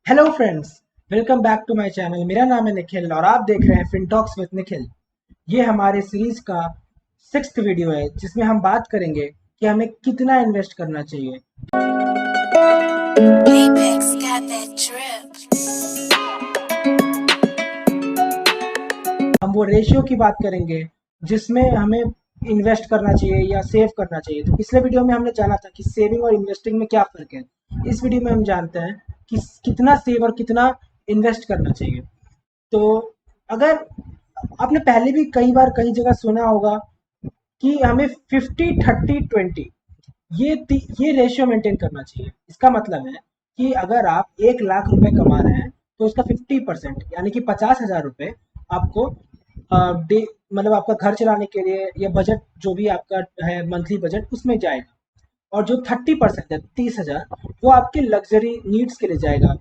Hello friends, welcome back to my channel. मेरा नाम है निखिल और आप देख रहे हैं फिनटॉक्स विद निखिल। ये हमारे सीरीज का 6th वीडियो है जिसमें हम बात करेंगे कि हमें कितना इन्वेस्ट करना चाहिए। Apex got that drip. हम वो रेशियो की बात करेंगे जिसमें हमें इन्वेस्ट करना चाहिए या सेव करना चाहिए। तो पिछले वीडियो में हमने जाना था कि सेविंग और इन्वेस्टिंग में क्या फ़र्क है। इस वीडियो में हम जानते हैं कि कितना सेव और कितना इन्वेस्ट करना चाहिए। तो अगर आपने पहले भी कई बार कई जगह सुना होगा कि हमें 50-30-20 ये रेशियो मेंटेन करना चाहिए। इसका मतलब है कि अगर आप 1 लाख रुपए कमा रहे हैं तो उसका 50% यानी कि 50,000 रुपये आपको डे मतलब आपका घर चलाने के लिए या बजट जो भी आपका है मंथली बजट उसमें जाएगा। और जो 30% है 30,000 वो आपके लग्जरी नीड्स के लिए जाएगा,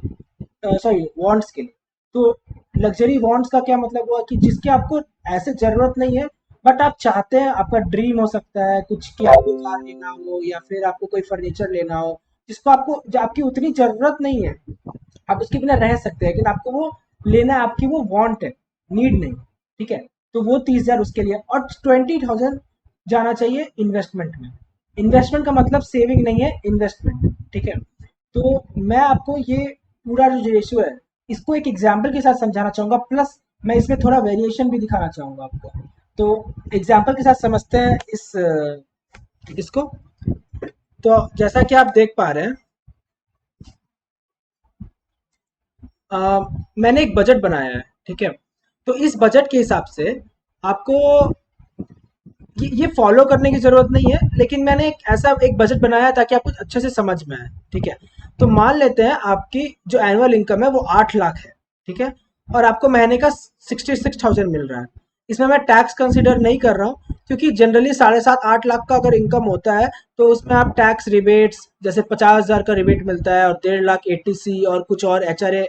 सॉरी वांट्स के लिए। तो लग्जरी वांट्स का क्या मतलब हुआ कि जिसकी आपको ऐसे ज़रूरत नहीं है बट आप चाहते हैं, आपका ड्रीम हो सकता है कुछ कि आपको कार लेना हो या फिर आपको कोई फर्नीचर लेना हो जिसको आपको जो आपकी उतनी ज़रूरत नहीं है, आप उसके बिना रह सकते हैं लेकिन आपको वो लेना है, आपकी वो वांट है, नीड नहीं। ठीक है, तो वो 30,000 उसके लिए और 20,000 जाना चाहिए इन्वेस्टमेंट में। इन्वेस्टमेंट का मतलब सेविंग नहीं है, इन्वेस्टमेंट। ठीक है, तो मैं आपको ये पूरा जो रेशियो है इसको एक एग्जाम्पल के साथ समझाना चाहूँगा, प्लस मैं इसमें थोड़ा वेरिएशन भी दिखाना चाहूँगा आपको। तो एग्जाम्पल के साथ समझते हैं इसको। तो जैसा कि आप देख पा रहे हैं, अ, मैंने एक बजट बनाया है। ठीक है, तो इस बजट के हिसाब से आपको ये फॉलो करने की ज़रूरत नहीं है, लेकिन मैंने एक बजट बनाया है ताकि आपको अच्छे से समझ में आए। ठीक है, तो मान लेते हैं आपकी जो एनुअल इनकम है वो 8 लाख है। ठीक है, और आपको महीने का 66,000 मिल रहा है। इसमें मैं टैक्स कंसिडर नहीं कर रहा हूँ क्योंकि जनरली 7.5-8 लाख का अगर इनकम होता है तो उसमें आप टैक्स रिबेट्स जैसे 50,000 का रिबेट मिलता है और 1.5 लाख एटीसी और कुछ और एचआरए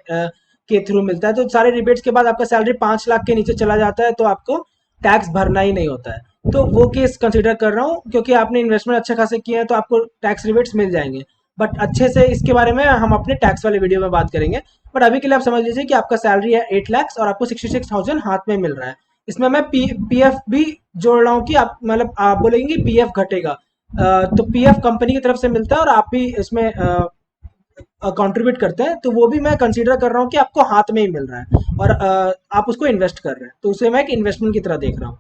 के थ्रू मिलता है। तो सारे रिबेट्स के बाद आपका सैलरी 5 लाख के नीचे चला जाता है तो आपको टैक्स भरना ही नहीं होता है। तो वो केस कंसिडर कर रहा हूँ क्योंकि आपने इन्वेस्टमेंट अच्छा खासे किया है तो आपको टैक्स रिबेट्स मिल जाएंगे। बट अच्छे से इसके बारे में हम अपने टैक्स वाले वीडियो में बात करेंगे। बट अभी के लिए आप समझ लीजिए कि आपका सैलरी है 8 लाख और आपको 66,000 हाथ में मिल रहा है। इसमें मैं पीएफ भी जोड़ रहा हूँ कि आप मतलब आप बोलेंगे पीएफ घटेगा, तो पीएफ कंपनी की तरफ से मिलता है और आप भी इसमें कंट्रीब्यूट करते हैं, तो वो भी मैं कंसीडर कर रहा हूँ कि आपको हाथ में ही मिल रहा है और आप उसको इन्वेस्ट कर रहे हैं, तो उसे मैं एक इन्वेस्टमेंट की तरह देख रहा हूँ।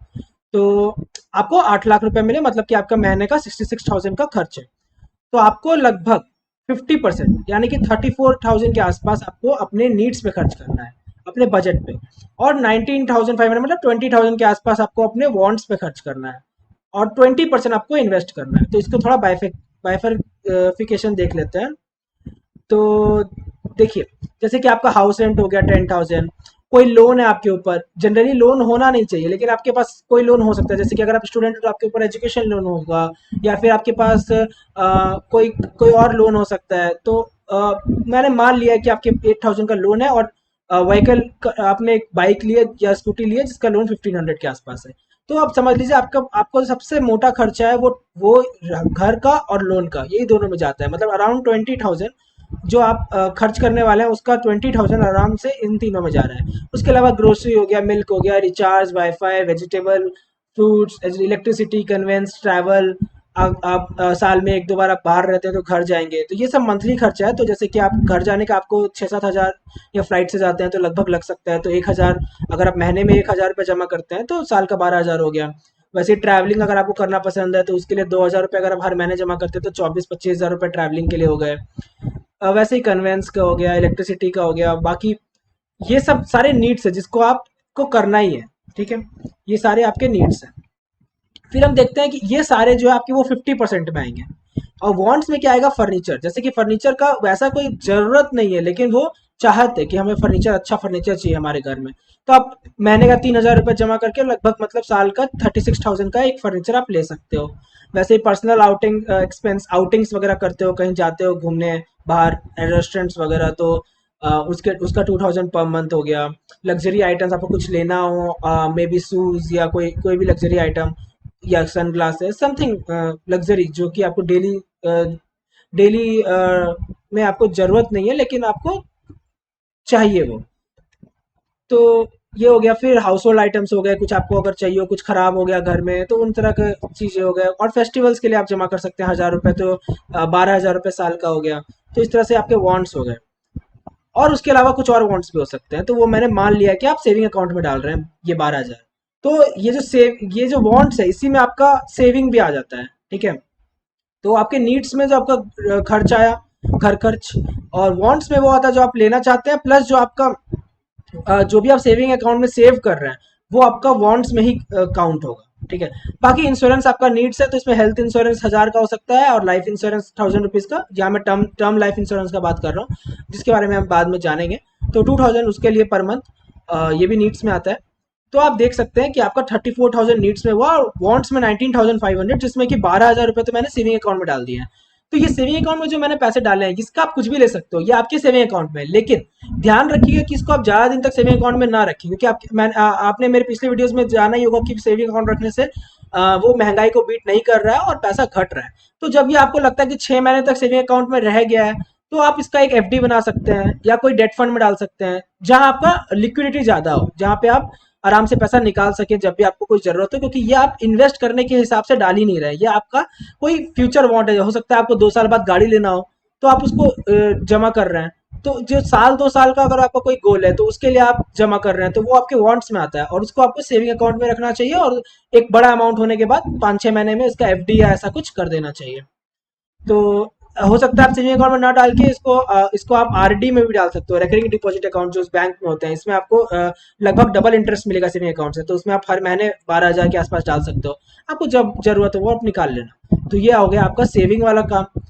तो आपको 8 लाख रुपए मिले मतलब कि आपका महीने का 66,000 का खर्च है। तो आपको लगभग 50% यानी कि 34,000 के आसपास आपको अपने नीड्स पे खर्च करना है, अपने बजट पे। और 19,500 मतलब 20,000 के आसपास आपको अपने वॉन्ट्स पे खर्च करना है और 20% आपको इन्वेस्ट करना है। तो इसको थोड़ा बाइफिकेशन देख लेते हैं। तो देखिए, जैसे कि आपका हाउस रेंट हो गया 10,000, कोई लोन है आपके ऊपर, जनरली लोन होना नहीं चाहिए लेकिन आपके पास कोई लोन हो सकता है, जैसे कि अगर आप स्टूडेंट हो तो आपके ऊपर एजुकेशन लोन होगा या फिर आपके पास कोई कोई और लोन हो सकता है। तो मैंने मान लिया कि आपके 8,000 का लोन है और व्हीकल आपने एक बाइक लिया या स्कूटी लिया जिसका लोन 1500 के आसपास है। तो आप समझ लीजिए आपका आपको सबसे मोटा खर्चा है वो घर का और लोन का, यही दोनों में जाता है। मतलब अराउंड 20,000 जो आप खर्च करने वाले हैं उसका 20,000 आराम से इन तीनों में जा रहा है। उसके अलावा ग्रोसरी हो गया, मिल्क हो गया, recharge, wifi, vegetable, fruits, electricity, conveyance, travel. आप साल में एक दो बार आप बाहर रहते हैं तो घर जाएंगे, तो ये सब मंथली खर्चा है। तो जैसे कि आप घर जाने का आपको 6-7 हज़ार या फ्लाइट से जाते हैं तो लगभग लग सकता है, तो 1,000 अगर आप महीने में 1,000 रुपये जमा करते हैं तो साल का 12,000 हो गया। वैसे ट्रैवलिंग अगर आपको करना पसंद है तो उसके लिए 2,000 रुपये अगर आप हर महीने जमा करते हैं तो 24-25 हज़ार रुपये ट्रैवलिंग के लिए हो गए। वैसे ही कन्वेंस का हो गया, इलेक्ट्रिसिटी का हो गया, बाकी ये सब सारे नीड्स है जिसको आपको करना ही है। ठीक है, ये सारे आपके नीड्स हैं। फिर हम देखते हैं कि ये सारे जो है आपके वो 50% में आएंगे। और वांट्स में क्या आएगा, फर्नीचर। जैसे कि फर्नीचर का वैसा कोई जरूरत नहीं है लेकिन वो चाहत है कि हमें फर्नीचर, अच्छा फर्नीचर चाहिए हमारे घर में। तो आप महीने का 3,000 रुपये जमा करके लगभग मतलब साल का 36,000 का एक फर्नीचर आप ले सकते हो। वैसे ही पर्सनल आउटिंग एक्सपेंस, आउटिंग्स वगैरह करते हो, कहीं जाते हो घूमने बाहर रेस्टोरेंट्स वगैरह, तो उसके उसका 2,000 पर मंथ हो गया। लग्जरी आइटम्स आपको कुछ लेना हो, मे बी शूज या कोई कोई भी लग्जरी आइटम या सन ग्लासेस समथिंग लग्जरी जो कि आपको डेली डेली में आपको ज़रूरत नहीं है लेकिन आपको चाहिए वो। तो ये हो गया। फिर हाउस होल्ड आइटम्स हो गए, कुछ आपको अगर चाहिए हो, कुछ खराब हो गया घर में तो उन तरह के चीज़ें हो गए। और फेस्टिवल्स के लिए आप जमा कर सकते हैं 1000 रुपये, तो 12,000 रुपये साल का हो गया। तो इस तरह से आपके वांट्स हो गए। और उसके अलावा कुछ और वांट्स भी हो सकते हैं, तो वो मैंने मान लिया कि आप सेविंग अकाउंट में डाल रहे हैं ये 12,000। तो ये जो वांट्स है, इसी में आपका सेविंग भी आ जाता है, ठीक है। तो आपके नीड्स में जो आपका खर्च आया, घर खर्च, और वांट्स में वो आता है जो आप लेना चाहते हैं, प्लस जो आपका जो भी आप सेविंग अकाउंट में सेव कर रहे हैं वो आपका वांट्स में ही काउंट होगा, ठीक है। बाकी इंश्योरेंस आपका नीड्स है, तो इसमें हेल्थ इंश्योरेंस 1000 का हो सकता है, और लाइफ इंश्योरेंस 1000 रुपीज का, जहाँ मैं टर्म टर्म लाइफ इंश्योरेंस का बात कर रहा हूँ, जिसके बारे में हम बाद में जानेंगे। तो 2000 उसके लिए पर मंथ, ये भी नीड्स में आता है। तो आप देख सकते हैं कि आपका 34,000 नीड्स में हुआ, और वांट्स में 19,500, जिसमें कि 12,000 रुपये तो मैंने सेविंग अकाउंट में डाल दिए हैं। तो ये सेविंग अकाउंट में जो मैंने पैसे डाले हैं, इसका आप कुछ भी ले सकते हो, ये आपके सेविंग अकाउंट में है। लेकिन ध्यान रखिएगा कि इसको आप ज़्यादा दिन तक सेविंग अकाउंट में ना रखें, क्योंकि आपने मेरे पिछले वीडियोस में जाना ही होगा कि सेविंग अकाउंट रखने से वो महंगाई को बीट नहीं कर रहा है और पैसा घट रहा है। तो जब ये आपको लगता है कि 6 महीने तक सेविंग अकाउंट में रह गया है, तो आप इसका एक एफडी बना सकते हैं, या कोई डेट फंड में डाल सकते हैं, जहां आपका लिक्विडिटी ज्यादा हो, जहां पे आप आराम से पैसा निकाल सके जब भी आपको कोई जरूरत हो। क्योंकि ये आप इन्वेस्ट करने के हिसाब से डाल ही नहीं रहे, ये आपका कोई फ्यूचर वांट है। हो सकता है आपको 2 साल बाद गाड़ी लेना हो, तो आप उसको जमा कर रहे हैं। तो जो साल 2 साल का अगर आपका कोई गोल है, तो उसके लिए आप जमा कर रहे हैं, तो वो आपके वांट्स में आता है, और उसको आपको सेविंग अकाउंट में रखना चाहिए। और एक बड़ा अमाउंट होने के बाद 5-6 महीने में इसका एफडी या ऐसा कुछ कर देना चाहिए। तो हो सकता है आप सेविंग अकाउंट में ना डाल के इसको आप आरडी में भी डाल सकते हो, रेकरिंग डिपॉजिट अकाउंट जो उस बैंक में होते हैं। इसमें आपको लगभग डबल इंटरेस्ट मिलेगा सेविंग अकाउंट से, तो उसमें आप हर महीने 12,000 के आसपास डाल सकते हो। आपको जब जरूरत हो वो आप निकाल लेना। तो ये हो गया आपका सेविंग वाला काम।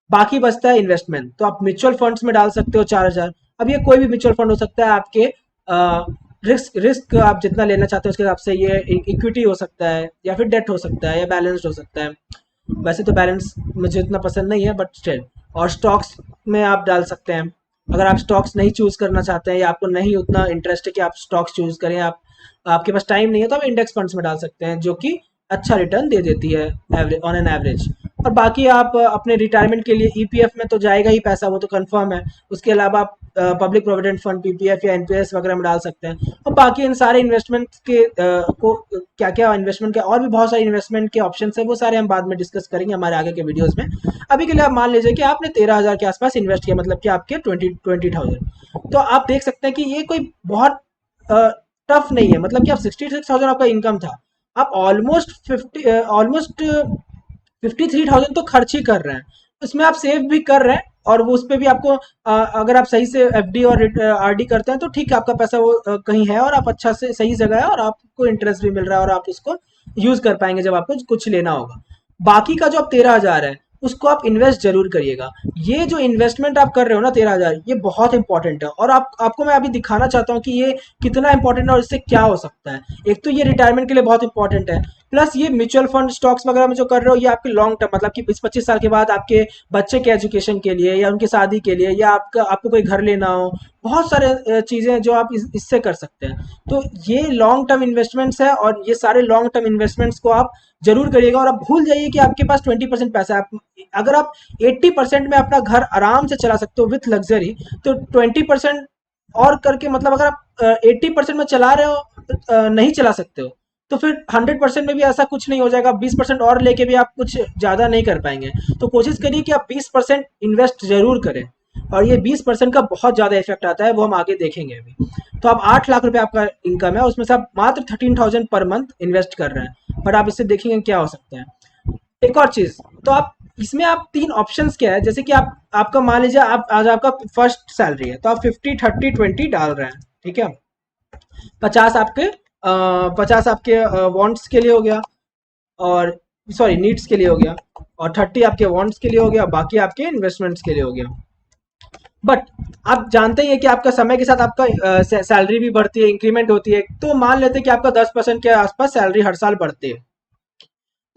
बाकी बचता है इन्वेस्टमेंट, तो आप म्यूचुअल फंड्स में डाल सकते हो 4,000। अब ये कोई भी म्यूचुअल फंड हो सकता है, आपके रिस्क रिस्क आप जितना लेना चाहते हो उसके हिसाब से, ये इक्विटी हो सकता है, या फिर डेट हो सकता है, या बैलेंस्ड हो सकता है। वैसे तो बैलेंस मुझे उतना पसंद नहीं है, बट स्टिल। और स्टॉक्स में आप डाल सकते हैं। अगर आप स्टॉक्स नहीं चूज करना चाहते हैं, या आपको नहीं उतना इंटरेस्ट है कि आप स्टॉक्स चूज करें, आपके पास टाइम नहीं है, तो आप इंडेक्स फंड्स में डाल सकते हैं, जो कि अच्छा रिटर्न दे देती है एवरेज, ऑन एन एवरेज। और बाकी आप अपने रिटायरमेंट के लिए ईपीएफ में तो जाएगा ही पैसा, वो तो कंफर्म है। उसके अलावा आप पब्लिक प्रोविडेंट फंड, पीपीएफ या एनपीएस वगैरह में डाल सकते हैं। और बाकी इन सारे इन्वेस्टमेंट के को क्या क्या इन्वेस्टमेंट के और भी बहुत सारे इन्वेस्टमेंट के ऑप्शन है, वो सारे हम बाद में डिस्कस करेंगे हमारे आगे के वीडियोस में। अभी के लिए आप मान लीजिए कि आपने 13,000 के आसपास इन्वेस्ट किया, मतलब कि आपके 20,000। तो आप देख सकते हैं कि ये कोई बहुत टफ नहीं है। मतलब कि आप 66,000 आपका इनकम था, आप ऑलमोस्ट 53,000 तो खर्च ही कर रहे हैं। उसमें आप सेव भी कर रहे हैं, और वो उस पर भी आपको अगर आप सही से एफडी और आरडी करते हैं, तो ठीक है, आपका पैसा वो कहीं है, और आप अच्छा से सही जगह है, और आपको इंटरेस्ट भी मिल रहा है, और आप उसको यूज कर पाएंगे जब आपको कुछ लेना होगा। बाकी का जो आप 13,000 है, उसको आप इन्वेस्ट जरूर करिएगा। ये जो इन्वेस्टमेंट आप कर रहे हो ना 13,000, ये बहुत इंपॉर्टेंट है। और आपको मैं अभी दिखाना चाहता हूँ कि ये कितना इंपॉर्टेंट है और इससे क्या हो सकता है। एक तो ये रिटायरमेंट के लिए बहुत इंपॉर्टेंट है, प्लस ये म्यूचुअल फंड स्टॉक्स वगैरह में जो कर रहे हो, ये आपके लॉन्ग टर्म, मतलब कि 20-25 साल के बाद आपके बच्चे के एजुकेशन के लिए, या उनकी शादी के लिए, या आपको कोई घर लेना हो, बहुत सारे चीज़ें जो आप इससे कर सकते हैं। तो ये लॉन्ग टर्म इन्वेस्टमेंट्स है, और ये सारे लॉन्ग टर्म इन्वेस्टमेंट्स को आप जरूर करिएगा। और आप भूल जाइए कि आपके पास 20% पैसा है। अगर आप 80% में अपना घर आराम से चला सकते हो विथ लग्जरी, तो 20% और करके, मतलब अगर आप 80% में चला रहे हो, नहीं चला सकते हो, तो फिर 100% में भी ऐसा कुछ नहीं हो जाएगा। 20% और लेके भी आप कुछ ज़्यादा नहीं कर पाएंगे। तो कोशिश करिए कि आप 20% इन्वेस्ट जरूर करें, और ये 20% का बहुत ज़्यादा इफेक्ट आता है, वो हम आगे देखेंगे अभी। तो आप 8 लाख रुपए आपका इनकम है, उसमें से आप मात्र 13,000 पर मंथ इन्वेस्ट कर रहे हैं, बट आप इससे देखेंगे क्या हो सकता है। एक और चीज़, तो आप इसमें आप 3 ऑप्शंस क्या है, जैसे कि आपका मान लीजिए आप आज आपका फर्स्ट सैलरी है, तो आप 50-30-20 डाल रहे हैं, ठीक है। 50 आपके 50 आपके वांट्स के लिए हो गया, और सॉरी नीड्स के लिए हो गया, और 30 आपके वांट्स के लिए हो गया, बाकी आपके इन्वेस्टमेंट्स के लिए हो गया। बट आप जानते ही हैं कि आपका समय के साथ आपका सैलरी भी बढ़ती है, इंक्रीमेंट होती है। तो मान लेते हैं कि आपका 10% के आसपास सैलरी हर साल बढ़ती है।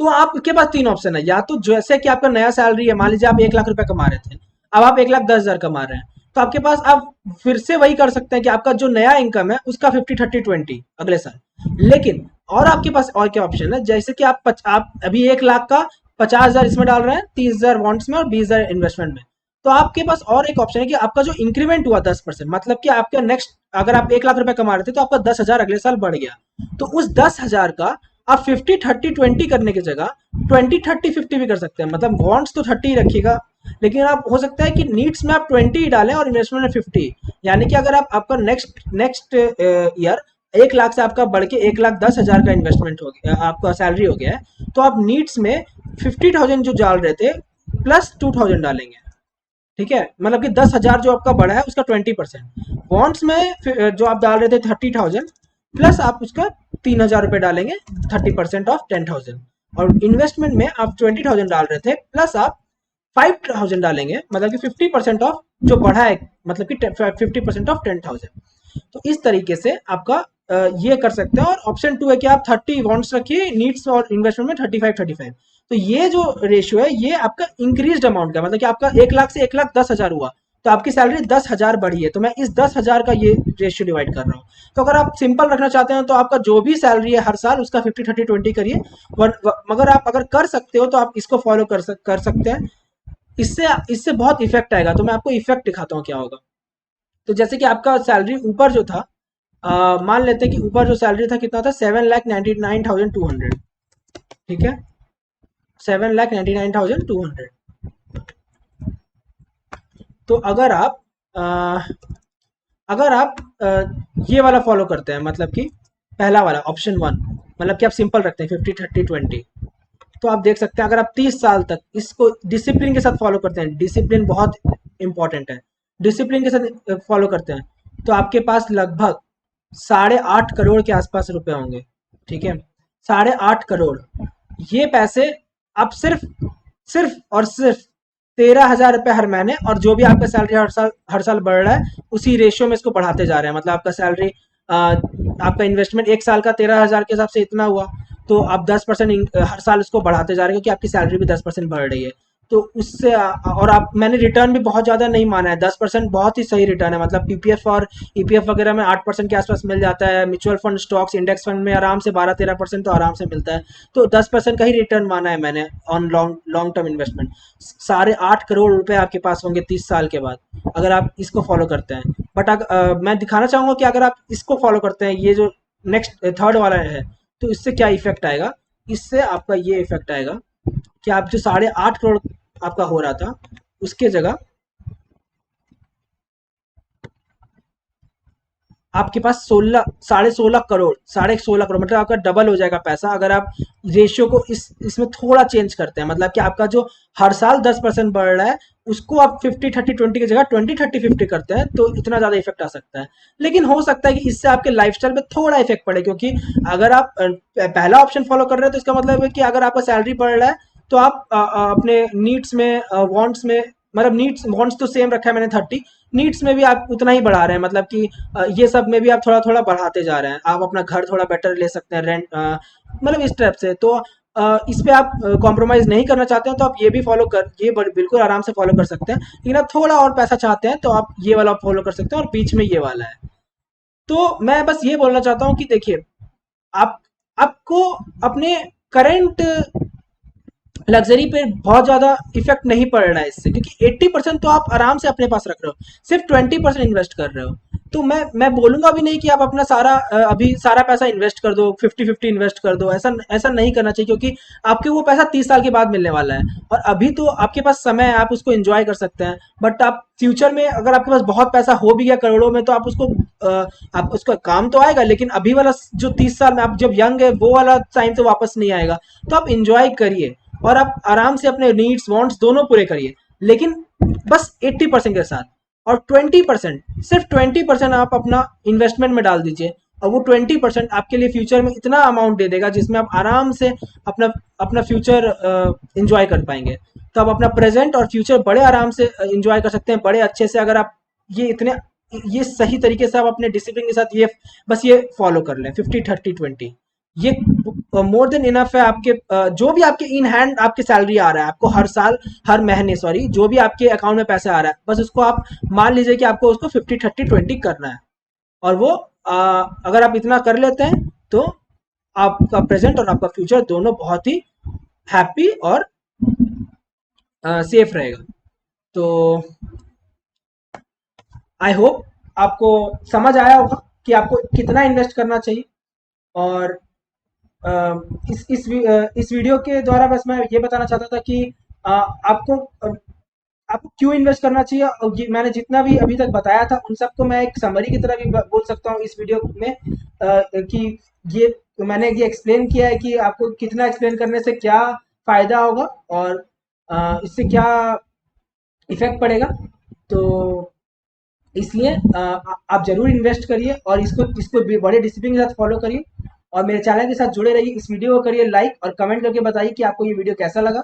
तो आपके पास 3 ऑप्शन है, या तो जैसे कि आपका नया सैलरी है, मान लीजिए आप 1 लाख रुपए कमा रहे थे, अब आप 1,10,000 कमा रहे हैं, तो आपके पास आप फिर से वही कर सकते हैं कि आपका जो नया इनकम है उसका 50-30-20 अगले साल। लेकिन और आपके पास और क्या ऑप्शन है, जैसे कि आप अभी 1 लाख का 50,000 इसमें डाल रहे हैं, 30,000 वॉन्ट्स में और 20,000 इन्वेस्टमेंट में, तो आपके पास और एक ऑप्शन है कि आपका जो इंक्रीमेंट हुआ 10%, मतलब कि आपका नेक्स्ट, अगर आप 1 लाख रुपए कमा रहे थे तो आपका 10,000 अगले साल बढ़ गया, तो उस 10,000 का आप 50-30-20 करने की जगह 20-30-50 भी कर सकते हैं। मतलब बॉन्ड्स तो 30 ही रखिएगा, लेकिन आप हो सकता है कि नीड्स में आप 20 ही डालें और इन्वेस्टमेंट में 50। यानी कि अगर आप आपका नेक्स्ट नेक्स्ट ईयर 1 लाख से आपका बढ़ के 1,10,000 का इन्वेस्टमेंट हो गया, आपका सैलरी हो गया है, तो आप नीड्स में 50,000 जो डाल रहे थे प्लस 2,000 डालेंगे। ठीक है, मतलब कि 10,000 जो आपका बढ़ा है उसका 20%। बॉन्ड्स में जो आप डाल रहे थे 30,000 प्लस आप उसका 3,000 रुपये डालेंगे, 30% ऑफ 10,000। और इन्वेस्टमेंट में आप 20,000 डाल रहे थे प्लस आप 5,000 डालेंगे, मतलब कि 50% ऑफ जो बढ़ा है, मतलब कि 50% ऑफ 10,000। तो इस तरीके से आपका ये कर सकते हैं। और ऑप्शन टू है कि आप 30 बॉन्ड्स रखिए, नीड्स और इन्वेस्टमेंट में 35-35। तो ये जो रेशियो है ये आपका इंक्रीज अमाउंट का, मतलब कि आपका 1 लाख से 1,10,000 हुआ तो आपकी सैलरी 10,000 बढ़ी है, तो मैं इस 10,000 का ये रेशियो डिवाइड कर रहा हूँ। तो अगर आप सिंपल रखना चाहते हैं तो आपका जो भी सैलरी है हर साल उसका 50-30-20 करिए। मगर आप अगर कर सकते हो तो आप इसको फॉलो कर सकते हैं। इससे इससे बहुत इफेक्ट आएगा। तो मैं आपको इफेक्ट दिखाता हूँ क्या होगा। तो जैसे कि आपका सैलरी ऊपर जो था, मान लेते हैं कि ऊपर जो सैलरी था कितना था, 7,99,200। ठीक है, 7,99,200। तो अगर आप ये वाला फॉलो करते हैं, मतलब कि पहला वाला ऑप्शन वन, मतलब कि आप सिंपल रखते हैं 50-30-20, तो आप देख सकते हैं अगर आप 30 साल तक इसको डिसिप्लिन के साथ फॉलो करते हैं, डिसिप्लिन बहुत इंपॉर्टेंट है, डिसिप्लिन के साथ फॉलो करते हैं, तो आपके पास लगभग 8.5 करोड़ के आसपास रुपए होंगे। ठीक है, 8.5 करोड़। ये पैसे आप सिर्फ सिर्फ और सिर्फ 13,000 रुपये हर महीने, और जो भी आपका सैलरी हर साल बढ़ रहा है उसी रेशियो में इसको बढ़ाते जा रहे हैं। मतलब आपका सैलरी, आपका इन्वेस्टमेंट 1 साल का 13,000 के हिसाब से इतना हुआ, तो आप 10% हर साल इसको बढ़ाते जा रहे हो, क्योंकि आपकी सैलरी भी 10% बढ़ रही है। तो उससे और आप, मैंने रिटर्न भी बहुत ज़्यादा नहीं माना है, 10% बहुत ही सही रिटर्न है। मतलब पीपीएफ और ईपीएफ वगैरह में 8% के आसपास मिल जाता है, mutual fund, stocks, index fund में आराम से 12-13% तो आराम से मिलता है। तो 10% का ही रिटर्न माना है मैंने on long long term investment. 8.5 crore रुपए आपके पास होंगे 30 साल के बाद, अगर आप इसको फॉलो करते हैं। बट मैं दिखाना चाहूंगा कि अगर आप इसको फॉलो करते हैं, ये जो नेक्स्ट थर्ड वाला है, तो इससे क्या इफेक्ट आएगा। इससे आपका ये इफेक्ट आएगा कि आप जो 8.5 करोड़ आपका हो रहा था उसके जगह आपके पास 16.5 करोड़, 16.5 करोड़, मतलब आपका डबल हो जाएगा पैसा, अगर आप रेशियो को इसमें थोड़ा चेंज करते हैं। मतलब कि आपका जो हर साल 10% बढ़ रहा है उसको आप 50-30-20 की जगह 20-30-50 करते हैं, तो इतना ज्यादा इफेक्ट आ सकता है। लेकिन हो सकता है कि इससे आपके लाइफस्टाइल पे थोड़ा इफेक्ट पड़े, क्योंकि अगर आप पहला ऑप्शन फॉलो कर रहे हैं तो इसका मतलब है कि अगर आपका सैलरी बढ़ रहा है तो आप अपने नीड्स में, वांट्स में, मतलब नीड्स वांट्स तो सेम रखा है मैंने 30, नीड्स में भी आप उतना ही बढ़ा रहे हैं। मतलब कि ये सब में भी आप थोड़ा थोड़ा बढ़ाते जा रहे हैं। आप अपना घर थोड़ा बेटर ले सकते हैं, रेंट, मतलब इस टाइप से। तो इस पे आप कॉम्प्रोमाइज नहीं करना चाहते हैं तो आप ये भी बिल्कुल आराम से फॉलो कर सकते हैं। लेकिन आप थोड़ा और पैसा चाहते हैं तो आप ये वाला फॉलो कर सकते हैं, और बीच में ये वाला है। तो मैं बस ये बोलना चाहता हूँ कि देखिए, आप आपको अपने करंट लग्जरी पे बहुत ज्यादा इफेक्ट नहीं पड़ रहा है इससे, क्योंकि 80% तो आप आराम से अपने पास रख रहे हो, सिर्फ 20% इन्वेस्ट कर रहे हो। तो मैं बोलूंगा भी नहीं कि आप अपना अभी सारा पैसा इन्वेस्ट कर दो, 50-50 इन्वेस्ट कर दो, ऐसा ऐसा नहीं करना चाहिए, क्योंकि आपके वो पैसा 30 साल के बाद मिलने वाला है। और अभी तो आपके पास समय है, आप उसको एंजॉय कर सकते हैं। बट आप फ्यूचर में अगर आपके पास बहुत पैसा हो भी गया करोड़ों में, तो आप उसका काम तो आएगा, लेकिन अभी वाला जो 30 साल में आप जब यंग है वो वाला टाइम तो वापस नहीं आएगा। तो आप इंजॉय करिए और आप आराम से अपने नीड्स वांट्स दोनों पूरे करिए, लेकिन बस 80% के साथ। और 20%, सिर्फ 20% आप अपना इन्वेस्टमेंट में डाल दीजिए, और वो 20% आपके लिए फ्यूचर में इतना अमाउंट दे देगा जिसमें आप आराम से अपना अपना फ्यूचर इंजॉय कर पाएंगे। तो आप अपना प्रेजेंट और फ्यूचर बड़े आराम से इंजॉय कर सकते हैं, बड़े अच्छे से, अगर आप ये इतने ये सही तरीके से आप अपने डिसिप्लिन के साथ ये बस ये फॉलो कर लें, 50-30-20। ये मोर देन इनफ है। आपके जो भी आपके इन हैंड आपके सैलरी आ रहा है, आपको हर साल, हर महीने, सॉरी, जो भी आपके अकाउंट में पैसा आ रहा है, बस उसको आप मान लीजिए कि आपको उसको 50-30-20 करना है। और वो अगर आप इतना कर लेते हैं तो आपका प्रेजेंट और आपका फ्यूचर दोनों बहुत ही हैप्पी और सेफ रहेगा। तो आई होप आपको समझ आया होगा कि आपको कितना इन्वेस्ट करना चाहिए। और अ, इस वीडियो के द्वारा बस मैं ये बताना चाहता था कि आपको आपको क्यों इन्वेस्ट करना चाहिए, और ये मैंने जितना भी अभी तक बताया था उन सबको मैं एक समरी की तरह भी बोल सकता हूँ इस वीडियो में, कि ये मैंने ये एक्सप्लेन किया है कि आपको कितना एक्सप्लेन करने से क्या फायदा होगा और इससे क्या इफेक्ट पड़ेगा। तो इसलिए आप ज़रूर इन्वेस्ट करिए और इसको इसको बड़े डिसिप्लिन के साथ फॉलो करिए, और मेरे चैनल के साथ जुड़े रहिए। इस वीडियो को करिए लाइक और कमेंट करके बताइए कि आपको ये वीडियो कैसा लगा।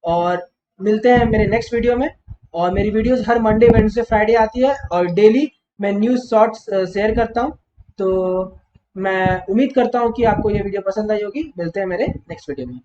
और मिलते हैं मेरे नेक्स्ट वीडियो में। और मेरी वीडियोस हर मंडे वेडनेसडे फ्राइडे आती है, और डेली मैं न्यूज़ शॉर्ट्स शेयर करता हूँ। तो मैं उम्मीद करता हूँ कि आपको ये वीडियो पसंद आई होगी। मिलते हैं मेरे नेक्स्ट वीडियो में।